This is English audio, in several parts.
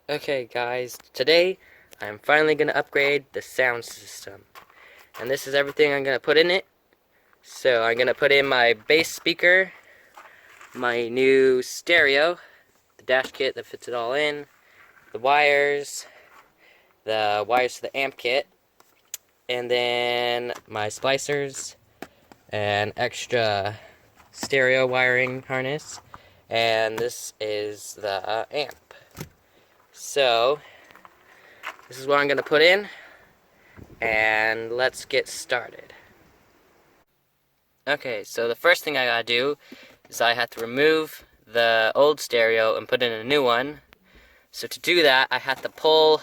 Okay guys, today I'm finally going to upgrade the sound system. And this is everything I'm going to put in it. So I'm going to put in my bass speaker, my new stereo, the dash kit that fits it all in, the wires to the amp kit, and then my splicers, and extra stereo wiring harness, and this is the amp. So this is what I'm going to put in, and let's get started. Okay, so the first thing I gotta do is I have to remove the old stereo and put in a new one. So to do that, I have to pull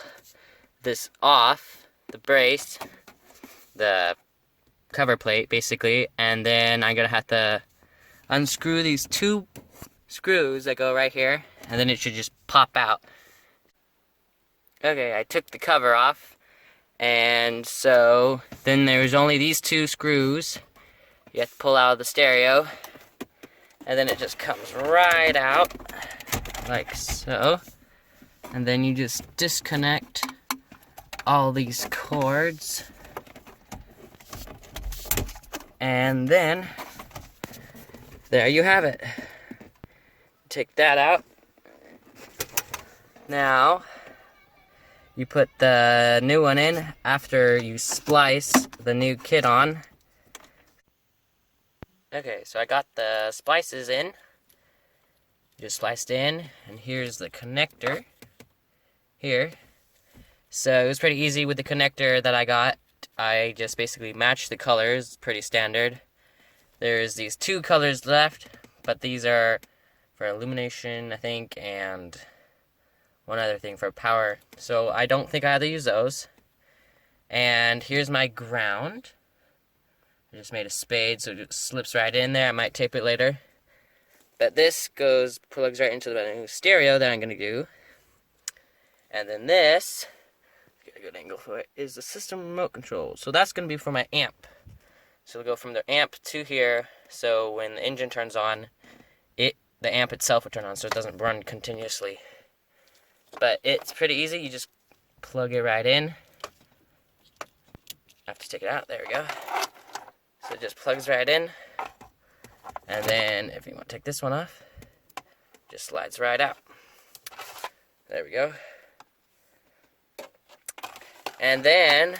this off, the brace, the cover plate basically, and then I'm gonna have to unscrew these two screws that go right here, and then it should just pop out. Okay, I took the cover off, and so then there's only these two screws you have to pull out of the stereo, and then it just comes right out like so, and then you just disconnect all these cords, and then there you have it. Take that out. Now you put the new one in after you splice the new kit on. Okay, so I got the splices in. Just spliced in, and here's the connector here. So it was pretty easy with the connector that I got. I just basically matched the colors, pretty standard. There's these two colors left, but these are for illumination, I think, and one other thing for power. So I don't think I have to use those. And here's my ground. I just made a spade, so it just slips right in there. I might tape it later. But this plugs right into the new stereo that I'm going to do. And then this, get a good angle for it, is the system remote control. So that's going to be for my amp. So it'll go from the amp to here, so when the engine turns on, the amp itself will turn on, so it doesn't run continuously. But it's pretty easy. You just plug it right in. I have to take it out. There we go. So it just plugs right in, and then if you want to take this one off, just slides right out. There we go. And then,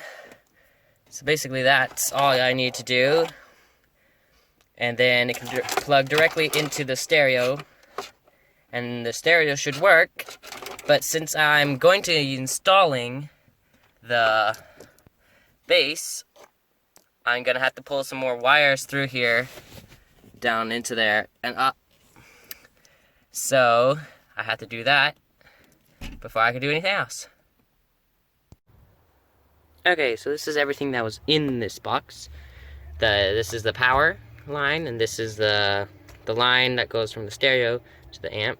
so basically that's all I need to do. And then it can plug directly into the stereo, and the stereo should work. But since I'm going to be installing the bass, I'm gonna have to pull some more wires through here, down into there, and up. So I have to do that before I can do anything else. Okay, so this is everything that was in this box. This is the power line, and this is the line that goes from the stereo to the amp.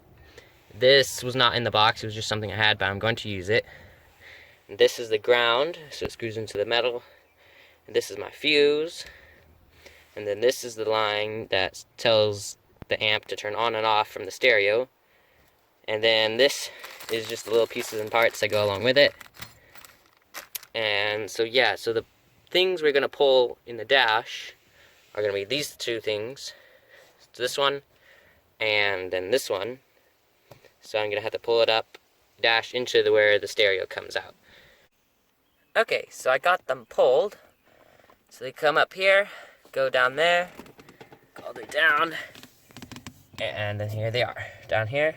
This was not in the box, it was just something I had, but I'm going to use it. And this is the ground, so it screws into the metal. And this is my fuse, and then this is the line that tells the amp to turn on and off from the stereo, and then this is just the little pieces and parts that go along with it. And so yeah, so the things we're going to pull in the dash are going to be these two things, this one and then this one. So I'm going to have to pull it up, dash into where the stereo comes out. Okay, so I got them pulled. So they come up here, go down there, go all the way down, and then here they are, down here.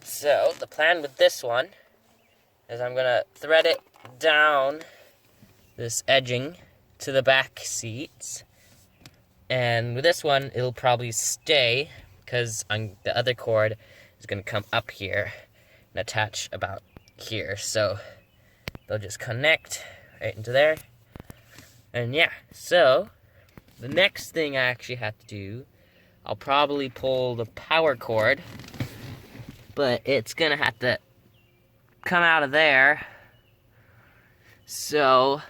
So the plan with this one is I'm gonna thread it down this edging to the back seats. And with this one, it'll probably stay, because the other cord is gonna come up here and attach about here. So they'll just connect right into there. And yeah, so the next thing I actually have to do, I'll probably pull the power cord, but it's gonna have to come out of there. So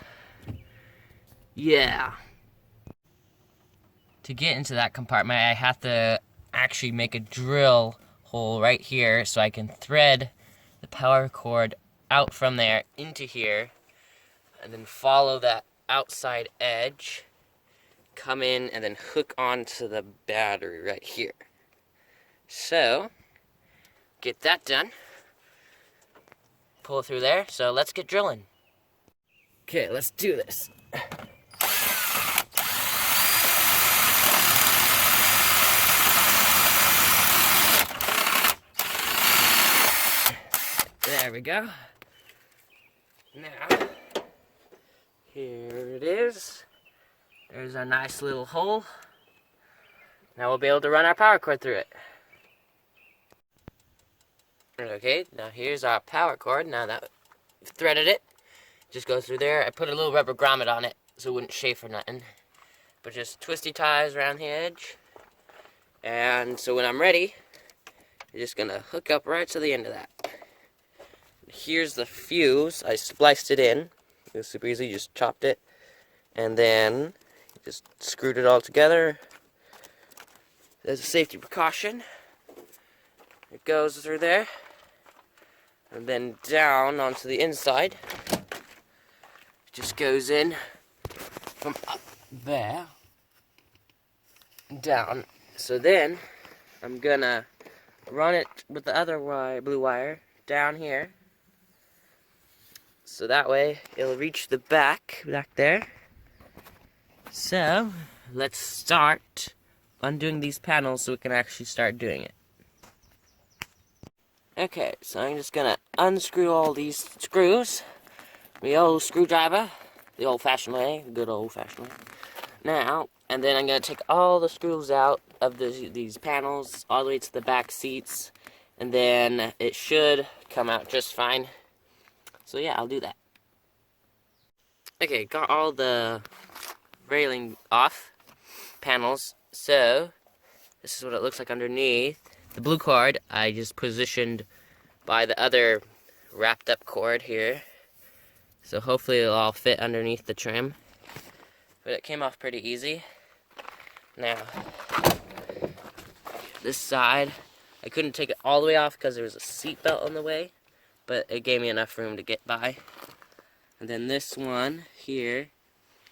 yeah, to get into that compartment, I have to actually make a drill hole right here so I can thread the power cord out from there into here and then follow that outside edge, come in and then hook onto the battery right here. So, get that done. Pull through there, so let's get drilling. Okay, let's do this. There we go. Now, here it is. There's a nice little hole. Now we'll be able to run our power cord through it. Okay, now here's our power cord. Now that we've threaded it, just go through there. I put a little rubber grommet on it so it wouldn't chafe or nothing. But just twisty ties around the edge. And so when I'm ready, you're just gonna hook up right to the end of that. Here's the fuse. I spliced it in. It was super easy, just chopped it. And then just screwed it all together. As a safety precaution. It goes through there. And then down onto the inside. It just goes in from up there. Down. So then, I'm gonna run it with the other wire, blue wire down here. So that way, it'll reach the back there. So, let's start undoing these panels so we can actually start doing it. Okay, so I'm just gonna unscrew all these screws. The old screwdriver, the old-fashioned way, the good old-fashioned way. Now, and then I'm gonna take all the screws out of these panels, all the way to the back seats, and then it should come out just fine. So yeah, I'll do that. Okay, got all the railing off, panels, so this is what it looks like underneath. The blue cord I just positioned by the other wrapped up cord here, so hopefully it'll all fit underneath the trim, but it came off pretty easy. Now, this side, I couldn't take it all the way off because there was a seat belt on the way, but it gave me enough room to get by. And then this one here,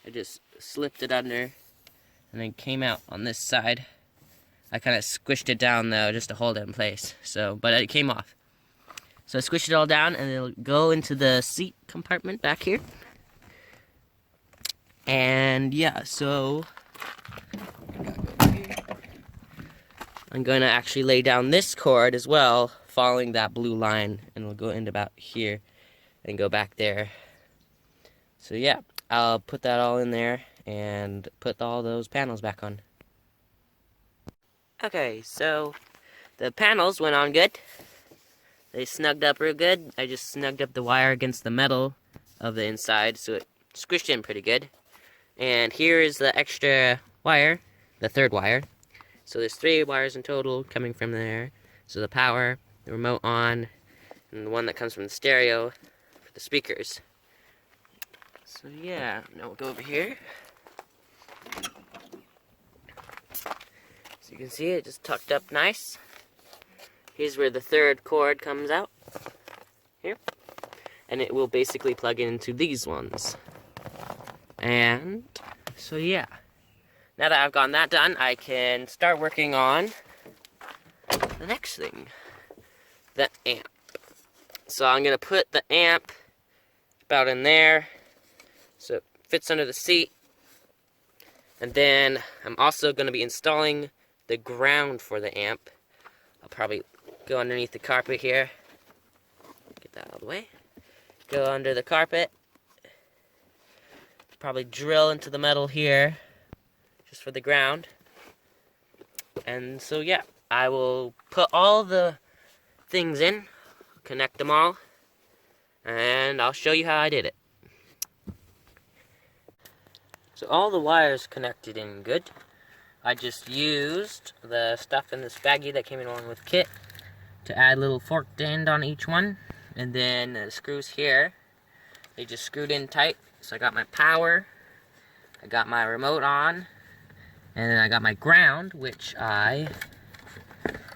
I just slipped it under and then came out on this side. I kind of squished it down though just to hold it in place. So, but it came off. So I squished it all down and it'll go into the seat compartment back here. And yeah, so I'm going to actually lay down this cord as well, following that blue line, and we'll go into about here and go back there. So yeah, I'll put that all in there and put all those panels back on. Okay, so the panels went on good. They snugged up real good. I just snugged up the wire against the metal of the inside, so it squished in pretty good. And here is the extra wire, the third wire. So there's 3 wires in total coming from there. So the power, the remote on, and the one that comes from the stereo for the speakers. So yeah, now we'll go over here. So you can see it just tucked up nice. Here's where the third cord comes out. Here. And it will basically plug into these ones. And so yeah. Now that I've gotten that done, I can start working on the next thing. The amp. So I'm going to put the amp about in there so it fits under the seat. And then I'm also going to be installing the ground for the amp. I'll probably go underneath the carpet here. Get that out of the way. Go under the carpet. Probably drill into the metal here just for the ground. And so yeah, I will put all the things in, connect them all, and I'll show you how I did it. So all the wires connected in good. I just used the stuff in this baggie that came along with kit to add a little forked end on each one. And then the screws here, they just screwed in tight. So I got my power, I got my remote on, and then I got my ground, which I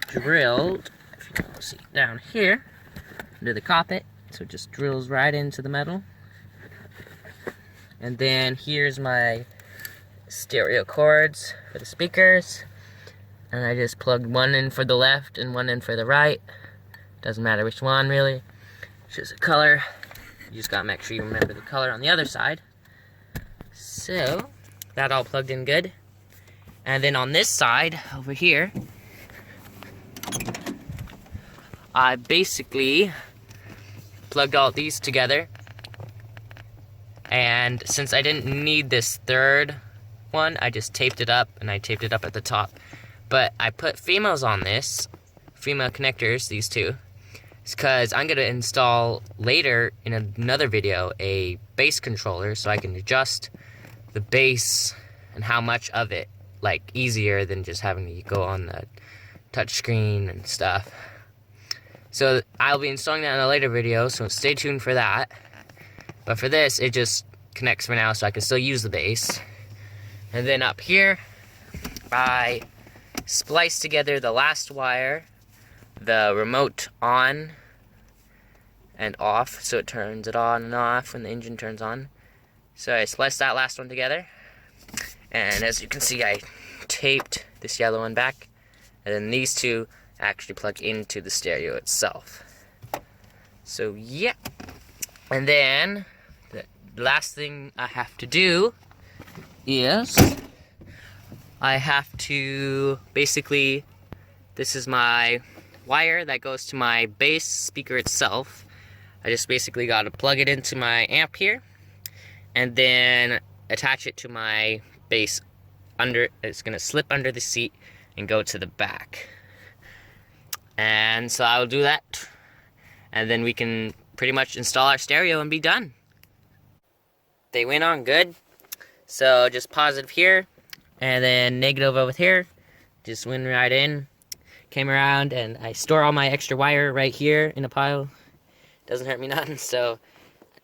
drilled Let's see, down here, under the cockpit, so it just drills right into the metal. And then here's my stereo cords for the speakers. And I just plugged one in for the left and one in for the right. Doesn't matter which one, really. It's just a color. You just gotta make sure you remember the color on the other side. So, that all plugged in good. And then on this side, over here, I basically plugged all these together. And since I didn't need this third one, I just taped it up, and I taped it up at the top. But I put females on this, female connectors, these two, because I'm going to install later in another video a bass controller so I can adjust the bass and how much of it, like, easier than just having to go on the touch screen and stuff. So I'll be installing that in a later video, so stay tuned for that. But for this, it just connects for now so I can still use the bass. And then up here, I spliced together the last wire, the remote on and off, so it turns it on and off when the engine turns on. So I spliced that last one together, and as you can see, I taped this yellow one back, and then these two actually plug into the stereo itself. So yeah, and then the last thing I have to do is I have to basically, this is my wire that goes to my bass speaker itself. I just basically got to plug it into my amp here and then attach it to my bass under. It's going to slip under the seat and go to the back. And so I'll do that, and then we can pretty much install our stereo and be done. They went on good, so just positive here and then negative over here. Just went right in, came around, and I store all my extra wire right here in a pile. Doesn't hurt me none. So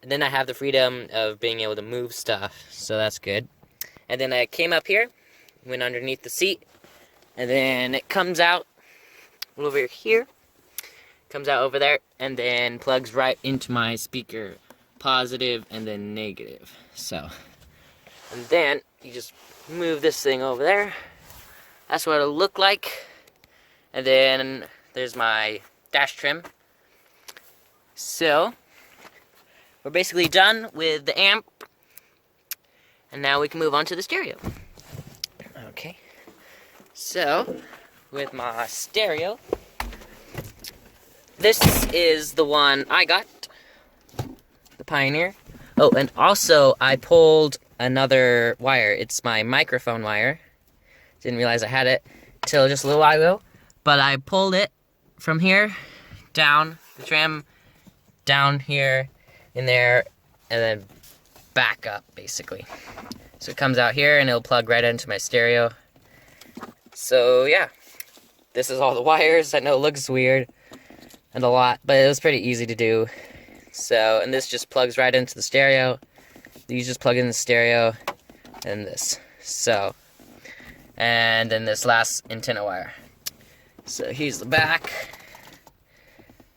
then I have the freedom of being able to move stuff, so that's good. And then I came up here, went underneath the seat, and then it comes out over here, comes out over there, and then plugs right into my speaker, positive and then negative. So, and then you just move this thing over there. That's what it'll look like. And then there's my dash trim. So we're basically done with the amp, and now we can move on to the stereo. Okay, so with my stereo, this is the one I got, the Pioneer. Oh, and also I pulled another wire. It's my microphone wire. Didn't realize I had it till just a little while ago, but I pulled it from here down the trim, down here in there, and then back up basically. So it comes out here and it'll plug right into my stereo. So yeah, this is all the wires. I know it looks weird and a lot, but it was pretty easy to do. So, and this just plugs right into the stereo. These just plug in the stereo, and this. So, and then this last antenna wire. So here's the back.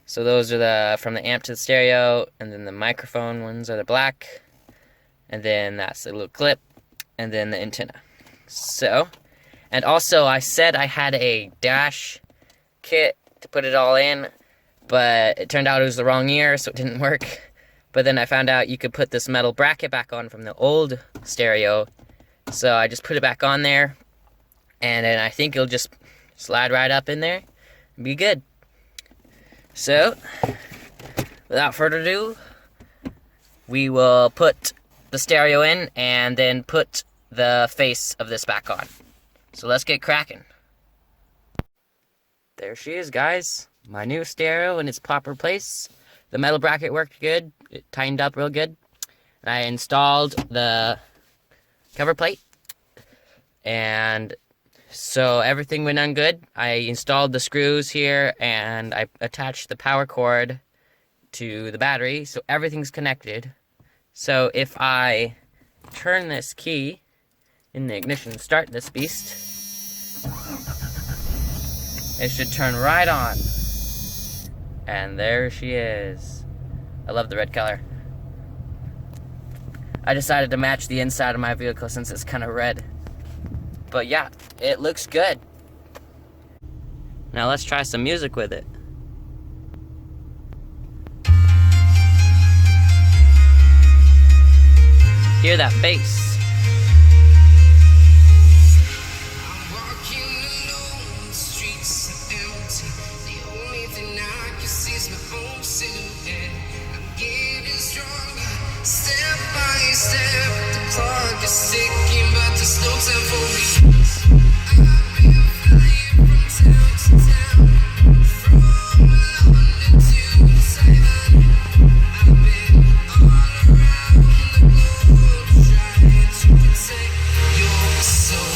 So those are the, from the amp to the stereo, and then the microphone ones are the black. And then that's the little clip, and then the antenna. So, and also I said I had a dash kit to put it all in, but it turned out it was the wrong year, so it didn't work. But then I found out you could put this metal bracket back on from the old stereo. So I just put it back on there, and then I think it'll just slide right up in there and be good. So, without further ado, we will put the stereo in and then put the face of this back on. So let's get cracking. There she is, guys. My new stereo in its proper place. The metal bracket worked good. It tightened up real good. And I installed the cover plate. And so everything went on good. I installed the screws here and I attached the power cord to the battery. So everything's connected. So if I turn this key in the ignition, start this beast, it should turn right on. And there she is. I love the red color. I decided to match the inside of my vehicle since it's kind of red. But yeah, it looks good. Now let's try some music with it. Hear that bass. I'm walking alone, the streets are empty. The only thing I can see is my own silhouette. I'm getting stronger, step by step. The clock is ticking, but there's no time for me. I've been flying from town to town, from London to Taiwan. I've been all around the globe, trying to protect your soul.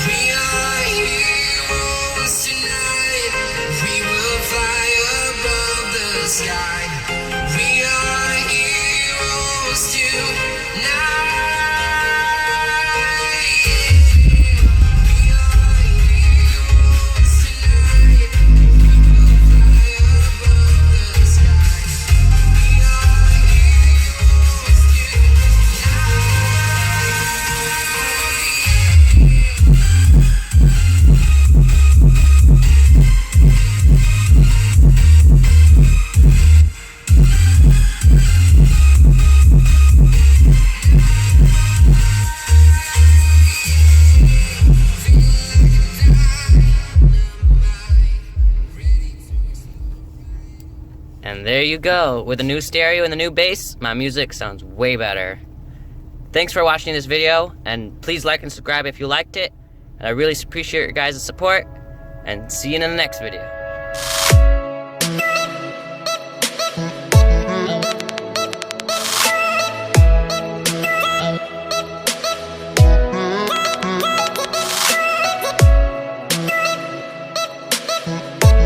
We are heroes tonight. We will fly above the sky. We are heroes tonight. We are heroes tonight. We will fly above the sky. We are heroes And there you go. With the new stereo and the new bass, my music sounds way better. Thanks for watching this video, and please like and subscribe if you liked it. And I really appreciate your guys' support, and see you in the next video.